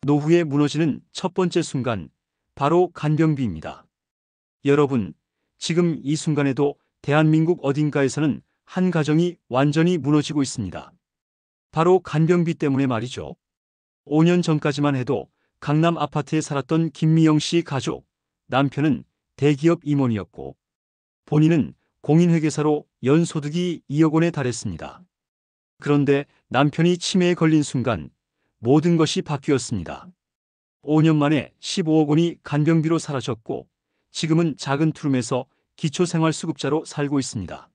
노후에 무너지는 첫 번째 순간, 바로 간병비입니다. 여러분, 지금 이 순간에도 대한민국 어딘가에서는 한 가정이 완전히 무너지고 있습니다. 바로 간병비 때문에 말이죠. 5년 전까지만 해도 강남 아파트에 살았던 김미영 씨 가족, 남편은 대기업 임원이었고 본인은 공인회계사로 연소득이 2억 원에 달했습니다. 그런데 남편이 치매에 걸린 순간 모든 것이 바뀌었습니다. 5년 만에 15억 원이 간병비로 사라졌고 지금은 작은 투룸에서 기초생활수급자로 살고 있습니다.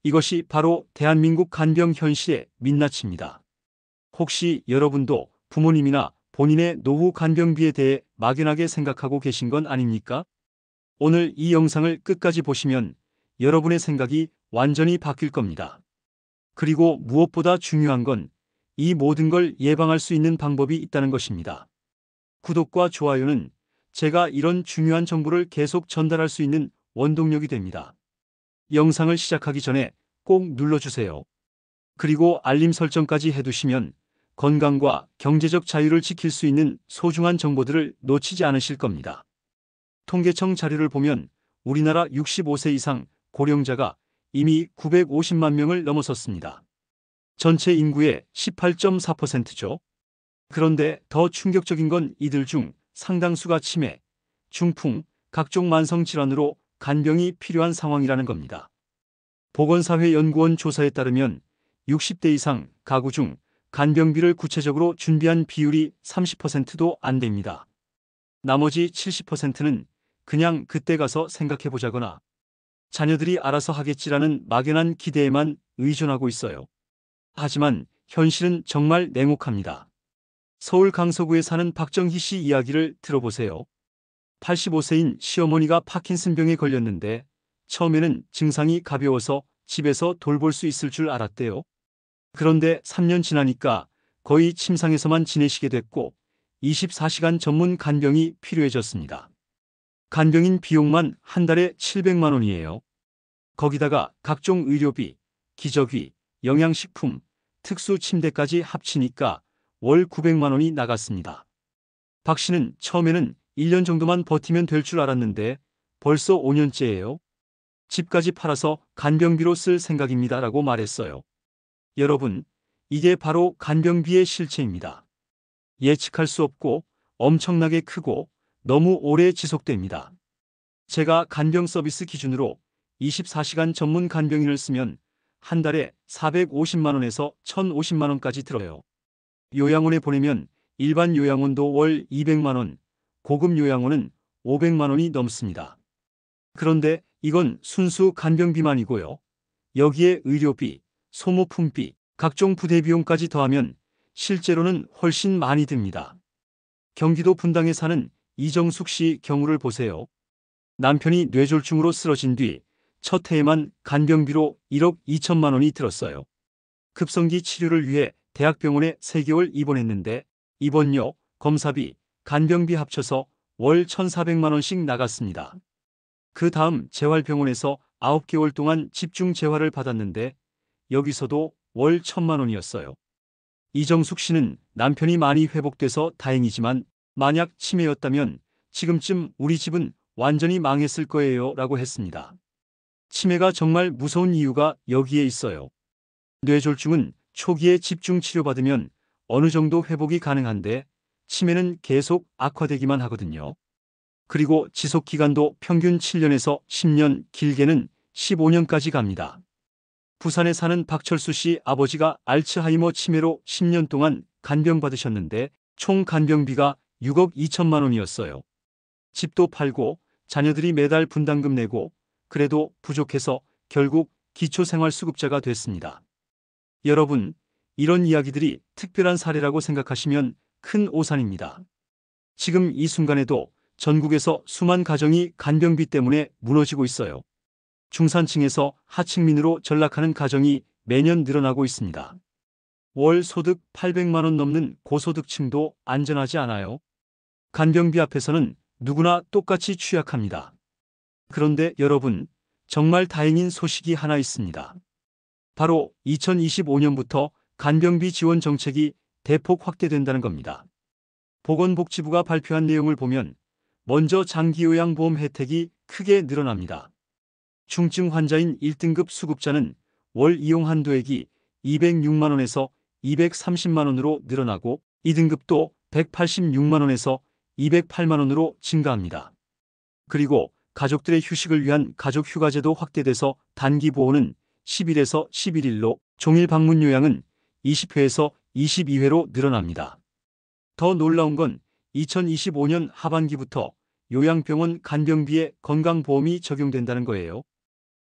이것이 바로 대한민국 간병 현실의 민낯입니다. 혹시 여러분도 부모님이나 본인의 노후 간병비에 대해 막연하게 생각하고 계신 건 아닙니까? 오늘 이 영상을 끝까지 보시면 여러분의 생각이 완전히 바뀔 겁니다. 그리고 무엇보다 중요한 건 이 모든 걸 예방할 수 있는 방법이 있다는 것입니다. 구독과 좋아요는 제가 이런 중요한 정보를 계속 전달할 수 있는 원동력이 됩니다. 영상을 시작하기 전에 꼭 눌러주세요. 그리고 알림 설정까지 해두시면 건강과 경제적 자유를 지킬 수 있는 소중한 정보들을 놓치지 않으실 겁니다. 통계청 자료를 보면 우리나라 65세 이상 고령자가 이미 950만 명을 넘어섰습니다. 전체 인구의 18.4%죠. 그런데 더 충격적인 건 이들 중 상당수가 치매, 중풍, 각종 만성질환으로 간병이 필요한 상황이라는 겁니다. 보건사회연구원 조사에 따르면 60대 이상 가구 중 간병비를 구체적으로 준비한 비율이 30%도 안 됩니다. 나머지 70%는 그냥 그때 가서 생각해보자거나 자녀들이 알아서 하겠지라는 막연한 기대에만 의존하고 있어요. 하지만 현실은 정말 냉혹합니다. 서울 강서구에 사는 박정희 씨 이야기를 들어보세요. 85세인 시어머니가 파킨슨병에 걸렸는데 처음에는 증상이 가벼워서 집에서 돌볼 수 있을 줄 알았대요. 그런데 3년 지나니까 거의 침상에서만 지내시게 됐고 24시간 전문 간병이 필요해졌습니다. 간병인 비용만 한 달에 700만 원이에요. 거기다가 각종 의료비, 기저귀, 영양식품, 특수 침대까지 합치니까 월 900만 원이 나갔습니다. 박 씨는 처음에는 1년 정도만 버티면 될 줄 알았는데 벌써 5년째예요. 집까지 팔아서 간병비로 쓸 생각입니다라고 말했어요. 여러분, 이게 바로 간병비의 실체입니다. 예측할 수 없고 엄청나게 크고 너무 오래 지속됩니다. 제가 간병 서비스 기준으로 24시간 전문 간병인을 쓰면 한 달에 450만 원에서 1,050만 원까지 들어요. 요양원에 보내면 일반 요양원도 월 200만 원, 고급 요양원은 500만 원이 넘습니다. 그런데 이건 순수 간병비만이고요. 여기에 의료비, 소모품비, 각종 부대 비용까지 더하면 실제로는 훨씬 많이 듭니다. 경기도 분당에 사는 이정숙 씨 경우를 보세요. 남편이 뇌졸중으로 쓰러진 뒤 첫 해에만 간병비로 1억 2천만 원이 들었어요. 급성기 치료를 위해 대학병원에 3개월 입원했는데 입원료, 검사비, 간병비 합쳐서 월 1,400만 원씩 나갔습니다. 그 다음 재활병원에서 9개월 동안 집중 재활을 받았는데 여기서도 월 1,000만 원이었어요. 이정숙 씨는 남편이 많이 회복돼서 다행이지만 만약 치매였다면 지금쯤 우리 집은 완전히 망했을 거예요 라고 했습니다. 치매가 정말 무서운 이유가 여기에 있어요. 뇌졸중은 초기에 집중 치료받으면 어느 정도 회복이 가능한데 치매는 계속 악화되기만 하거든요. 그리고 지속기간도 평균 7년에서 10년, 길게는 15년까지 갑니다. 부산에 사는 박철수 씨 아버지가 알츠하이머 치매로 10년 동안 간병받으셨는데 총 간병비가 6억 2천만 원이었어요. 집도 팔고 자녀들이 매달 분담금 내고 그래도 부족해서 결국 기초생활수급자가 됐습니다. 여러분, 이런 이야기들이 특별한 사례라고 생각하시면 큰 오산입니다. 지금 이 순간에도 전국에서 수만 가정이 간병비 때문에 무너지고 있어요. 중산층에서 하층민으로 전락하는 가정이 매년 늘어나고 있습니다. 월 소득 800만 원 넘는 고소득층도 안전하지 않아요. 간병비 앞에서는 누구나 똑같이 취약합니다. 그런데 여러분, 정말 다행인 소식이 하나 있습니다. 바로 2025년부터 간병비 지원 정책이 대폭 확대된다는 겁니다. 보건복지부가 발표한 내용을 보면 먼저 장기요양보험 혜택이 크게 늘어납니다. 중증 환자인 1등급 수급자는 월 이용 한도액이 206만 원에서 230만 원으로 늘어나고 2등급도 186만 원에서 208만 원으로 증가합니다. 그리고 가족들의 휴식을 위한 가족휴가제도 확대돼서 단기 보호는 10일에서 11일로, 종일 방문 요양은 20회에서 22회로 늘어납니다. 더 놀라운 건 2025년 하반기부터 요양병원 간병비에 건강보험이 적용된다는 거예요.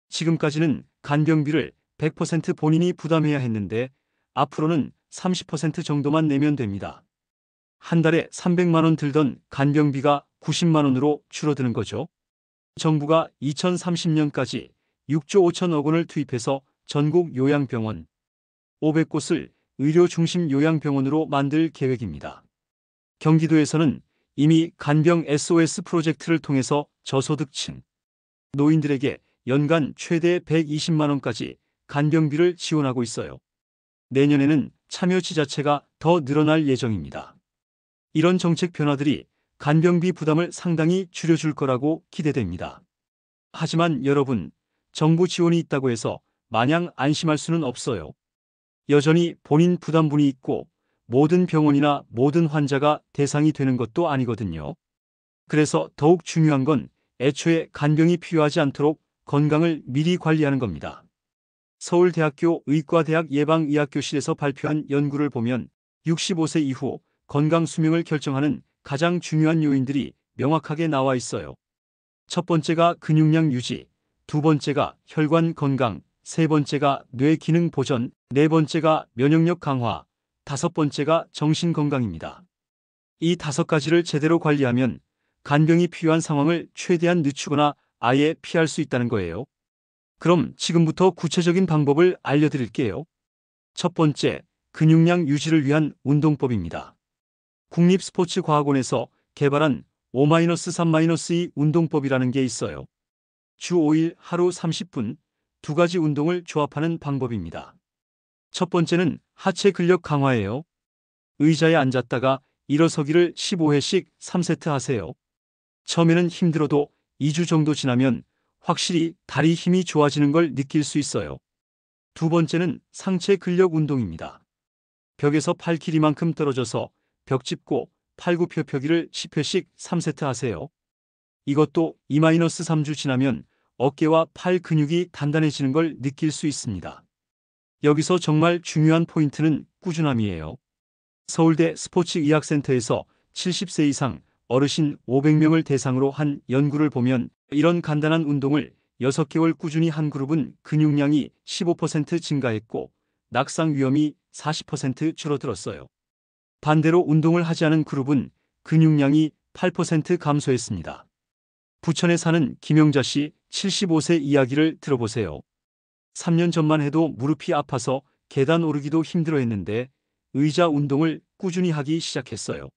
지금까지는 간병비를 100% 본인이 부담해야 했는데 앞으로는 30% 정도만 내면 됩니다. 한 달에 300만 원 들던 간병비가 90만 원으로 줄어드는 거죠. 정부가 2030년까지 6조 5천억 원을 투입해서 전국 요양병원 500곳을 의료 중심 요양병원으로 만들 계획입니다. 경기도에서는 이미 간병 SOS 프로젝트를 통해서 저소득층 노인들에게 연간 최대 120만 원까지 간병비를 지원하고 있어요. 내년에는 참여 지자체가 더 늘어날 예정입니다. 이런 정책 변화들이 간병비 부담을 상당히 줄여줄 거라고 기대됩니다. 하지만 여러분, 정부 지원이 있다고 해서 마냥 안심할 수는 없어요. 여전히 본인 부담분이 있고 모든 병원이나 모든 환자가 대상이 되는 것도 아니거든요. 그래서 더욱 중요한 건 애초에 간병이 필요하지 않도록 건강을 미리 관리하는 겁니다. 서울대학교 의과대학 예방의학교실에서 발표한 연구를 보면 65세 이후 건강 수명을 결정하는 가장 중요한 요인들이 명확하게 나와 있어요. 첫 번째가 근육량 유지, 두 번째가 혈관 건강, 세 번째가 뇌 기능 보전, 네 번째가 면역력 강화, 다섯 번째가 정신 건강입니다. 이 다섯 가지를 제대로 관리하면 간병이 필요한 상황을 최대한 늦추거나 아예 피할 수 있다는 거예요. 그럼 지금부터 구체적인 방법을 알려드릴게요. 첫 번째, 근육량 유지를 위한 운동법입니다. 국립스포츠과학원에서 개발한 5-3-2 운동법이라는 게 있어요. 주 5일 하루 30분 두 가지 운동을 조합하는 방법입니다. 첫 번째는 하체 근력 강화예요. 의자에 앉았다가 일어서기를 15회씩 3세트 하세요. 처음에는 힘들어도 2주 정도 지나면 확실히 다리 힘이 좋아지는 걸 느낄 수 있어요. 두 번째는 상체 근력 운동입니다. 벽에서 팔 길이만큼 떨어져서 벽 짚고 팔굽혀펴기를 10회씩 3세트 하세요. 이것도 2-3주 지나면 어깨와 팔 근육이 단단해지는 걸 느낄 수 있습니다. 여기서 정말 중요한 포인트는 꾸준함이에요. 서울대 스포츠의학센터에서 70세 이상 어르신 500명을 대상으로 한 연구를 보면 이런 간단한 운동을 6개월 꾸준히 한 그룹은 근육량이 15% 증가했고 낙상 위험이 40% 줄어들었어요. 반대로 운동을 하지 않은 그룹은 근육량이 8% 감소했습니다. 부천에 사는 김영자 씨 75세 이야기를 들어보세요. 3년 전만 해도 무릎이 아파서 계단 오르기도 힘들어했는데 의자 운동을 꾸준히 하기 시작했어요.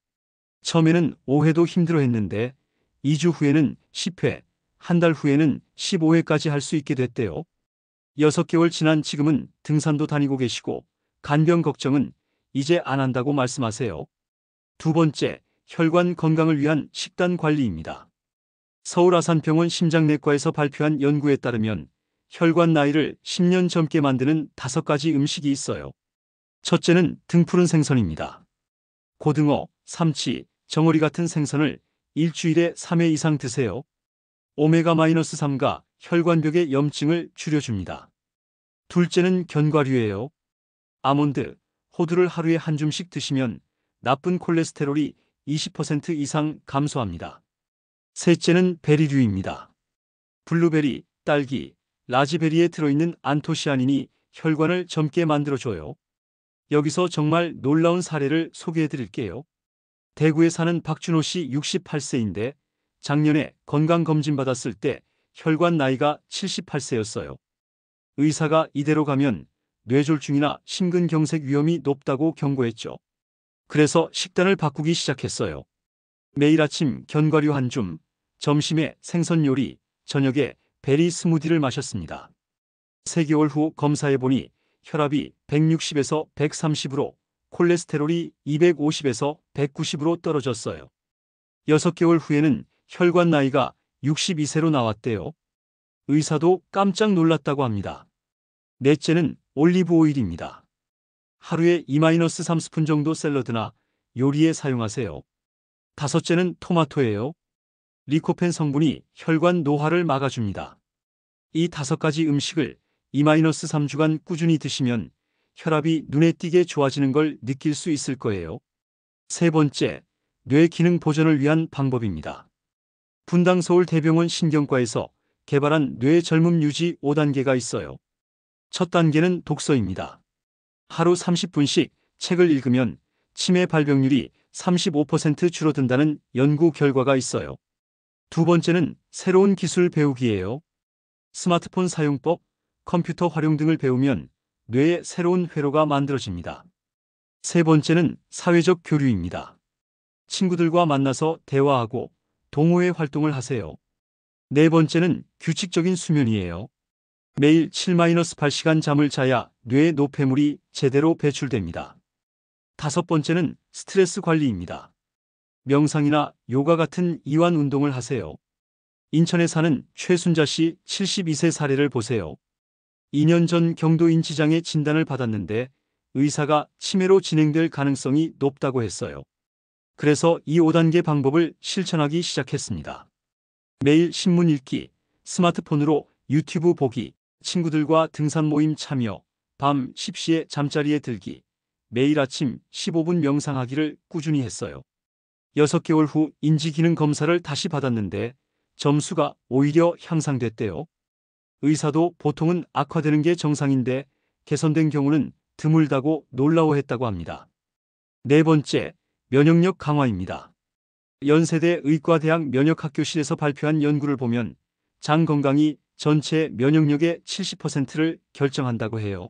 처음에는 5회도 힘들어했는데 2주 후에는 10회, 한 달 후에는 15회까지 할 수 있게 됐대요. 6개월 지난 지금은 등산도 다니고 계시고 간병 걱정은 이제 안 한다고 말씀하세요. 두 번째, 혈관 건강을 위한 식단 관리입니다. 서울 아산병원 심장내과에서 발표한 연구에 따르면 혈관 나이를 10년 젊게 만드는 5가지 음식이 있어요. 첫째는 등푸른 생선입니다. 고등어, 삼치, 정어리 같은 생선을 일주일에 3회 이상 드세요. 오메가-3가 혈관벽의 염증을 줄여줍니다. 둘째는 견과류예요. 아몬드, 호두를 하루에 한 줌씩 드시면 나쁜 콜레스테롤이 20% 이상 감소합니다. 셋째는 베리류입니다. 블루베리, 딸기, 라즈베리에 들어있는 안토시아닌이 혈관을 젊게 만들어줘요. 여기서 정말 놀라운 사례를 소개해드릴게요. 대구에 사는 박준호 씨 68세인데 작년에 건강검진 받았을 때 혈관 나이가 78세였어요. 의사가 이대로 가면 뇌졸중이나 심근경색 위험이 높다고 경고했죠. 그래서 식단을 바꾸기 시작했어요. 매일 아침 견과류 한 줌, 점심에 생선 요리, 저녁에 베리 스무디를 마셨습니다. 3개월 후 검사해보니 혈압이 160에서 130으로 콜레스테롤이 250에서 190으로 떨어졌어요. 6개월 후에는 혈관 나이가 62세로 나왔대요. 의사도 깜짝 놀랐다고 합니다. 넷째는 올리브 오일입니다. 하루에 2-3스푼 정도 샐러드나 요리에 사용하세요. 다섯째는 토마토예요. 리코펜 성분이 혈관 노화를 막아줍니다. 이 5가지 음식을 2-3주간 꾸준히 드시면 혈압이 눈에 띄게 좋아지는 걸 느낄 수 있을 거예요. 세 번째, 뇌 기능 보존을 위한 방법입니다. 분당서울대병원 신경과에서 개발한 뇌 젊음 유지 5단계가 있어요. 첫 단계는 독서입니다. 하루 30분씩 책을 읽으면 치매 발병률이 35% 줄어든다는 연구 결과가 있어요. 두 번째는 새로운 기술 배우기예요. 스마트폰 사용법, 컴퓨터 활용 등을 배우면 뇌에 새로운 회로가 만들어집니다. 세 번째는 사회적 교류입니다. 친구들과 만나서 대화하고 동호회 활동을 하세요. 네 번째는 규칙적인 수면이에요. 매일 7-8시간 잠을 자야 뇌 노폐물이 제대로 배출됩니다. 다섯 번째는 스트레스 관리입니다. 명상이나 요가 같은 이완 운동을 하세요. 인천에 사는 최순자 씨 72세 사례를 보세요. 2년 전 경도인 지장의 진단을 받았는데 의사가 치매로 진행될 가능성이 높다고 했어요. 그래서 이 5단계 방법을 실천하기 시작했습니다. 매일 신문 읽기, 스마트폰으로 유튜브 보기, 친구들과 등산 모임 참여, 밤 10시에 잠자리에 들기, 매일 아침 15분 명상하기를 꾸준히 했어요. 6개월 후 인지기능 검사를 다시 받았는데 점수가 오히려 향상됐대요. 의사도 보통은 악화되는 게 정상인데 개선된 경우는 드물다고 놀라워했다고 합니다. 네 번째, 면역력 강화입니다. 연세대 의과대학 면역학교실에서 발표한 연구를 보면 장 건강이 전체 면역력의 70%를 결정한다고 해요.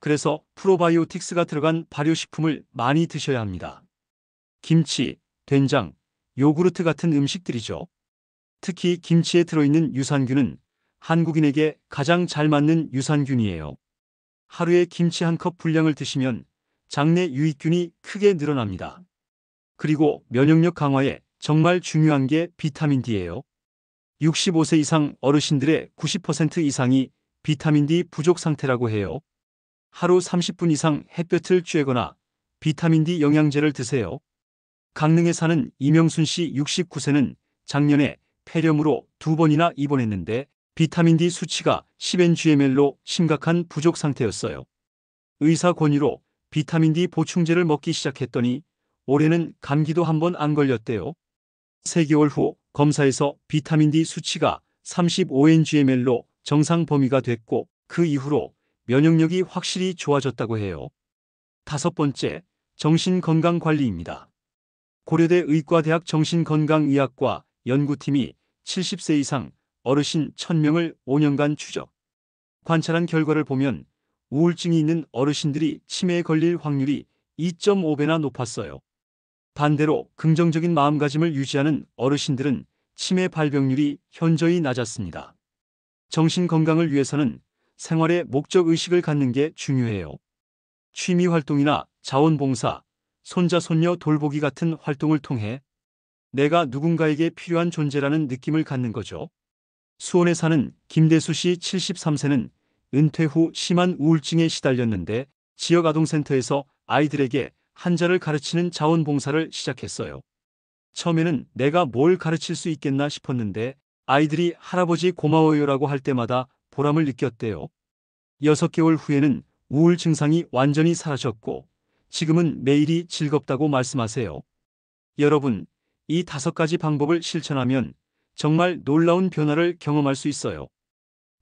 그래서 프로바이오틱스가 들어간 발효식품을 많이 드셔야 합니다. 김치, 된장, 요구르트 같은 음식들이죠. 특히 김치에 들어있는 유산균은 한국인에게 가장 잘 맞는 유산균이에요. 하루에 김치 한 컵 분량을 드시면 장내 유익균이 크게 늘어납니다. 그리고 면역력 강화에 정말 중요한 게 비타민 D예요. 65세 이상 어르신들의 90% 이상이 비타민 D 부족 상태라고 해요. 하루 30분 이상 햇볕을 쬐거나 비타민 D 영양제를 드세요. 강릉에 사는 이명순 씨 69세는 작년에 폐렴으로 2번이나 입원했는데 비타민 D 수치가 10mg로 심각한 부족 상태였어요. 의사 권유로 비타민 D 보충제를 먹기 시작했더니 올해는 감기도 한 번 안 걸렸대요. 3개월 후 검사에서 비타민 D 수치가 35mg로 정상 범위가 됐고 그 이후로 면역력이 확실히 좋아졌다고 해요. 다섯 번째, 정신건강관리입니다. 고려대 의과대학 정신건강의학과 연구팀이 70세 이상 어르신 1000명을 5년간 추적, 관찰한 결과를 보면 우울증이 있는 어르신들이 치매에 걸릴 확률이 2.5배나 높았어요. 반대로 긍정적인 마음가짐을 유지하는 어르신들은 치매 발병률이 현저히 낮았습니다. 정신건강을 위해서는 생활에 목적의식을 갖는 게 중요해요. 취미활동이나 자원봉사, 손자 손녀 돌보기 같은 활동을 통해 내가 누군가에게 필요한 존재라는 느낌을 갖는 거죠. 수원에 사는 김대수 씨 73세는 은퇴 후 심한 우울증에 시달렸는데 지역 아동센터에서 아이들에게 한자를 가르치는 자원봉사를 시작했어요. 처음에는 내가 뭘 가르칠 수 있겠나 싶었는데 아이들이 할아버지 고마워요라고 할 때마다 보람을 느꼈대요. 6개월 후에는 우울 증상이 완전히 사라졌고 지금은 매일이 즐겁다고 말씀하세요. 여러분, 이 5가지 방법을 실천하면 정말 놀라운 변화를 경험할 수 있어요.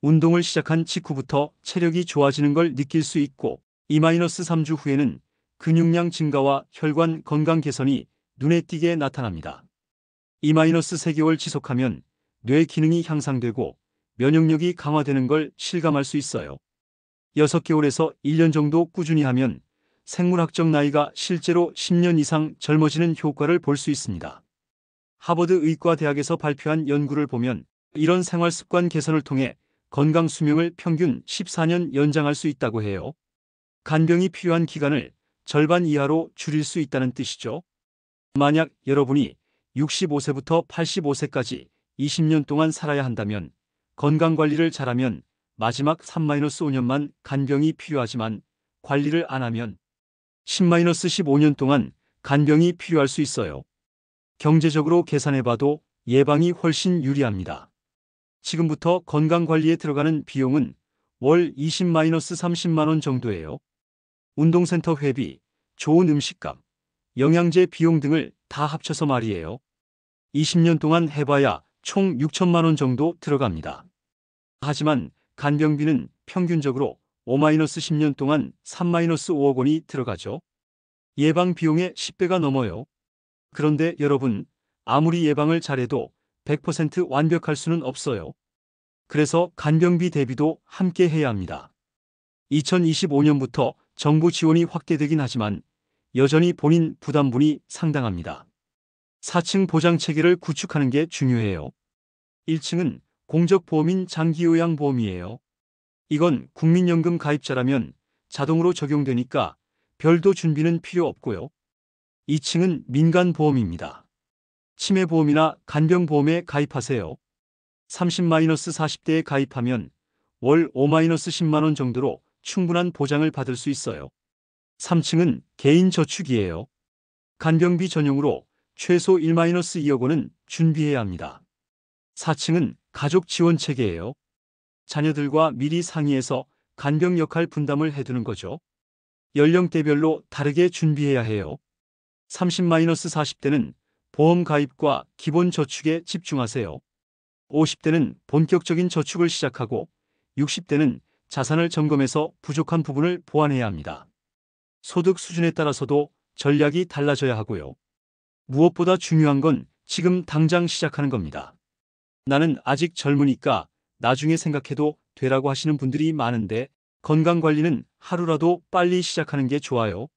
운동을 시작한 직후부터 체력이 좋아지는 걸 느낄 수 있고 2-3주 후에는 근육량 증가와 혈관 건강 개선이 눈에 띄게 나타납니다. 2-3개월 지속하면 뇌 기능이 향상되고 면역력이 강화되는 걸 실감할 수 있어요. 6개월에서 1년 정도 꾸준히 하면 생물학적 나이가 실제로 10년 이상 젊어지는 효과를 볼 수 있습니다. 하버드 의과대학에서 발표한 연구를 보면 이런 생활 습관 개선을 통해 건강 수명을 평균 14년 연장할 수 있다고 해요. 간병이 필요한 기간을 절반 이하로 줄일 수 있다는 뜻이죠. 만약 여러분이 65세부터 85세까지 20년 동안 살아야 한다면 건강관리를 잘하면 마지막 3-5년만 간병이 필요하지만 관리를 안 하면 10-15년 동안 간병이 필요할 수 있어요. 경제적으로 계산해봐도 예방이 훨씬 유리합니다. 지금부터 건강관리에 들어가는 비용은 월 20-30만 원 정도예요. 운동센터 회비, 좋은 음식값, 영양제 비용 등을 다 합쳐서 말이에요. 20년 동안 해봐야 총 6천만 원 정도 들어갑니다. 하지만 간병비는 평균적으로 5-10년 동안 3-5억 원이 들어가죠. 예방 비용의 10배가 넘어요. 그런데 여러분, 아무리 예방을 잘해도 100% 완벽할 수는 없어요. 그래서 간병비 대비도 함께 해야 합니다. 2025년부터 정부 지원이 확대되긴 하지만 여전히 본인 부담분이 상당합니다. 4층 보장체계를 구축하는 게 중요해요. 1층은 공적보험인 장기요양보험이에요. 이건 국민연금 가입자라면 자동으로 적용되니까 별도 준비는 필요 없고요. 2층은 민간보험입니다. 치매보험이나 간병보험에 가입하세요. 30-40대에 가입하면 월 5-10만 원 정도로 충분한 보장을 받을 수 있어요. 3층은 개인저축이에요. 간병비 전용으로 최소 1-2억 원은 준비해야 합니다. 4층은 가족지원체계예요. 자녀들과 미리 상의해서 간병 역할 분담을 해두는 거죠. 연령대별로 다르게 준비해야 해요. 30-40대는 보험 가입과 기본 저축에 집중하세요. 50대는 본격적인 저축을 시작하고 60대는 자산을 점검해서 부족한 부분을 보완해야 합니다. 소득 수준에 따라서도 전략이 달라져야 하고요. 무엇보다 중요한 건 지금 당장 시작하는 겁니다. 나는 아직 젊으니까 나중에 생각해도 되라고 하시는 분들이 많은데 건강관리는 하루라도 빨리 시작하는 게 좋아요.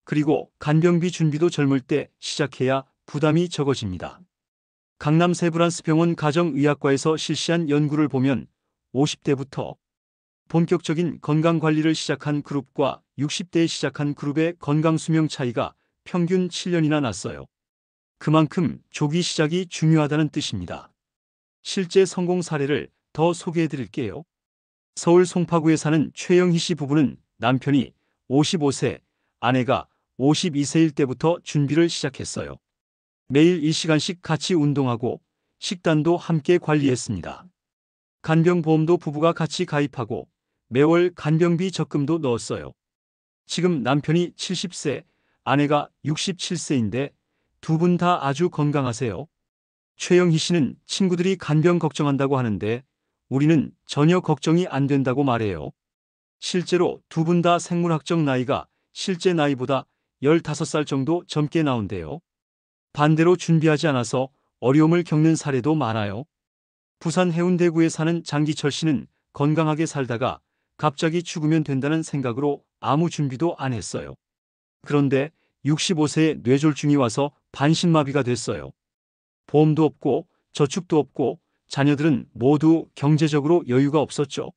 그리고 간병비 준비도 젊을 때 시작해야 부담이 적어집니다. 강남 세브란스병원 가정의학과에서 실시한 연구를 보면 50대부터 본격적인 건강관리를 시작한 그룹과 60대에 시작한 그룹의 건강수명 차이가 평균 7년이나 났어요. 그만큼 조기 시작이 중요하다는 뜻입니다. 실제 성공 사례를 더 소개해 드릴게요. 서울 송파구에 사는 최영희 씨 부부는 남편이 55세, 아내가 52세일 때부터 준비를 시작했어요. 매일 1시간씩 같이 운동하고 식단도 함께 관리했습니다. 간병보험도 부부가 같이 가입하고 매월 간병비 적금도 넣었어요. 지금 남편이 70세, 아내가 67세인데 두 분 다 아주 건강하세요. 최영희 씨는 친구들이 간병 걱정한다고 하는데 우리는 전혀 걱정이 안 된다고 말해요. 실제로 두 분 다 생물학적 나이가 실제 나이보다 15살 정도 젊게 나온대요. 반대로 준비하지 않아서 어려움을 겪는 사례도 많아요. 부산 해운대구에 사는 장기철 씨는 건강하게 살다가 갑자기 죽으면 된다는 생각으로 아무 준비도 안 했어요. 그런데 65세에 뇌졸중이 와서 반신마비가 됐어요. 보험도 없고 저축도 없고 자녀들은 모두 경제적으로 여유가 없었죠.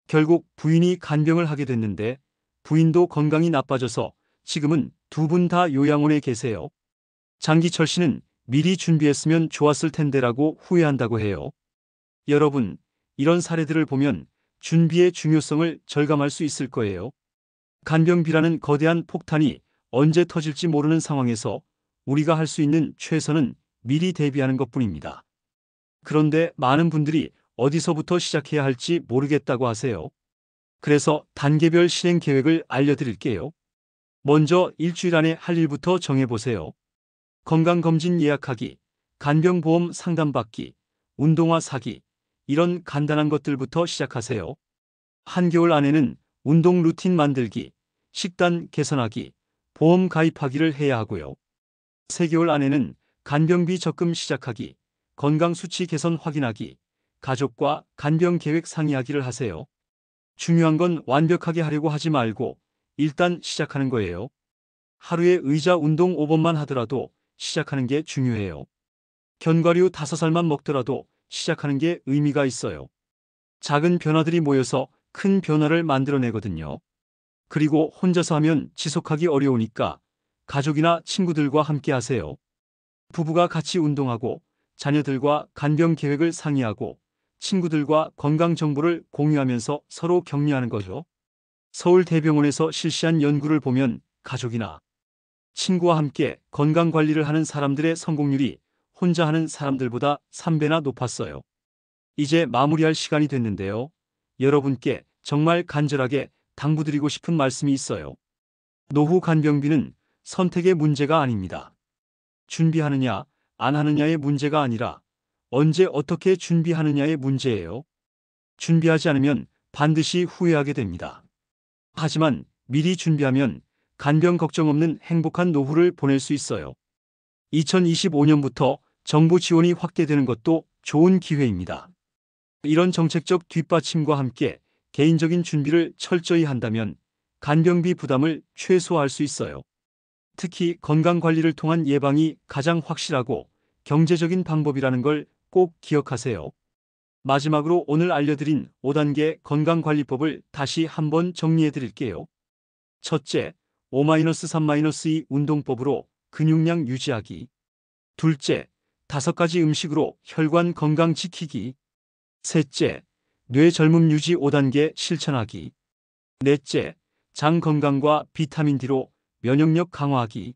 결국 부인이 간병을 하게 됐는데 부인도 건강이 나빠져서 지금은 두 분 다 요양원에 계세요. 장기철 씨는 미리 준비했으면 좋았을 텐데라고 후회한다고 해요. 여러분, 이런 사례들을 보면 준비의 중요성을 절감할 수 있을 거예요. 간병비라는 거대한 폭탄이 언제 터질지 모르는 상황에서 우리가 할 수 있는 최선은 미리 대비하는 것뿐입니다. 그런데 많은 분들이 어디서부터 시작해야 할지 모르겠다고 하세요. 그래서 단계별 실행 계획을 알려드릴게요. 먼저 일주일 안에 할 일부터 정해보세요. 건강검진 예약하기, 간병보험 상담받기, 운동화 사기, 이런 간단한 것들부터 시작하세요. 한개월 안에는 운동 루틴 만들기, 식단 개선하기, 보험 가입하기를 해야 하고요. 3개월 안에는 간병비 적금 시작하기, 건강수치 개선 확인하기, 가족과 간병 계획 상의하기를 하세요. 중요한 건 완벽하게 하려고 하지 말고 일단 시작하는 거예요. 하루에 의자 운동 5번만 하더라도 시작하는 게 중요해요. 견과류 5알만 먹더라도 시작하는 게 의미가 있어요. 작은 변화들이 모여서 큰 변화를 만들어내거든요. 그리고 혼자서 하면 지속하기 어려우니까 가족이나 친구들과 함께 하세요. 부부가 같이 운동하고 자녀들과 간병 계획을 상의하고 친구들과 건강 정보를 공유하면서 서로 격려하는 거죠. 서울대병원에서 실시한 연구를 보면 가족이나 친구와 함께 건강 관리를 하는 사람들의 성공률이 혼자 하는 사람들보다 3배나 높았어요. 이제 마무리할 시간이 됐는데요. 여러분께 정말 간절하게 당부드리고 싶은 말씀이 있어요. 노후 간병비는 선택의 문제가 아닙니다. 준비하느냐, 안 하느냐의 문제가 아니라 언제 어떻게 준비하느냐의 문제예요. 준비하지 않으면 반드시 후회하게 됩니다. 하지만 미리 준비하면 간병 걱정 없는 행복한 노후를 보낼 수 있어요. 2025년부터 정부 지원이 확대되는 것도 좋은 기회입니다. 이런 정책적 뒷받침과 함께 개인적인 준비를 철저히 한다면 간병비 부담을 최소화할 수 있어요. 특히 건강관리를 통한 예방이 가장 확실하고 경제적인 방법이라는 걸 꼭 기억하세요. 마지막으로 오늘 알려드린 5단계 건강관리법을 다시 한번 정리해 드릴게요. 첫째, 5-3-2 운동법으로 근육량 유지하기. 둘째, 5가지 음식으로 혈관 건강 지키기. 셋째, 뇌 젊음 유지 5단계 실천하기. 넷째, 장 건강과 비타민 D로 면역력 강화하기.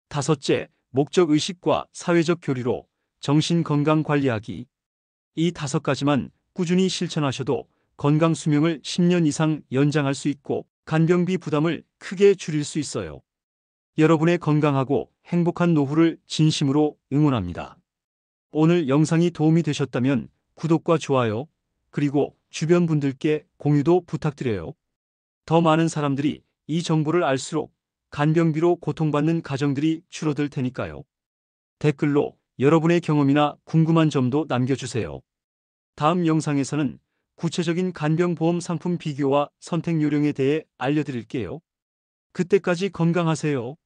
다섯째, 목적 의식과 사회적 교류로 정신 건강 관리하기. 이 5가지만 꾸준히 실천하셔도 건강 수명을 10년 이상 연장할 수 있고 간병비 부담을 크게 줄일 수 있어요. 여러분의 건강하고 행복한 노후를 진심으로 응원합니다. 오늘 영상이 도움이 되셨다면 구독과 좋아요, 그리고 주변 분들께 공유도 부탁드려요. 더 많은 사람들이 이 정보를 알수록 간병비로 고통받는 가정들이 줄어들 테니까요. 댓글로 여러분의 경험이나 궁금한 점도 남겨주세요. 다음 영상에서는 구체적인 간병보험 상품 비교와 선택 요령에 대해 알려드릴게요. 그때까지 건강하세요.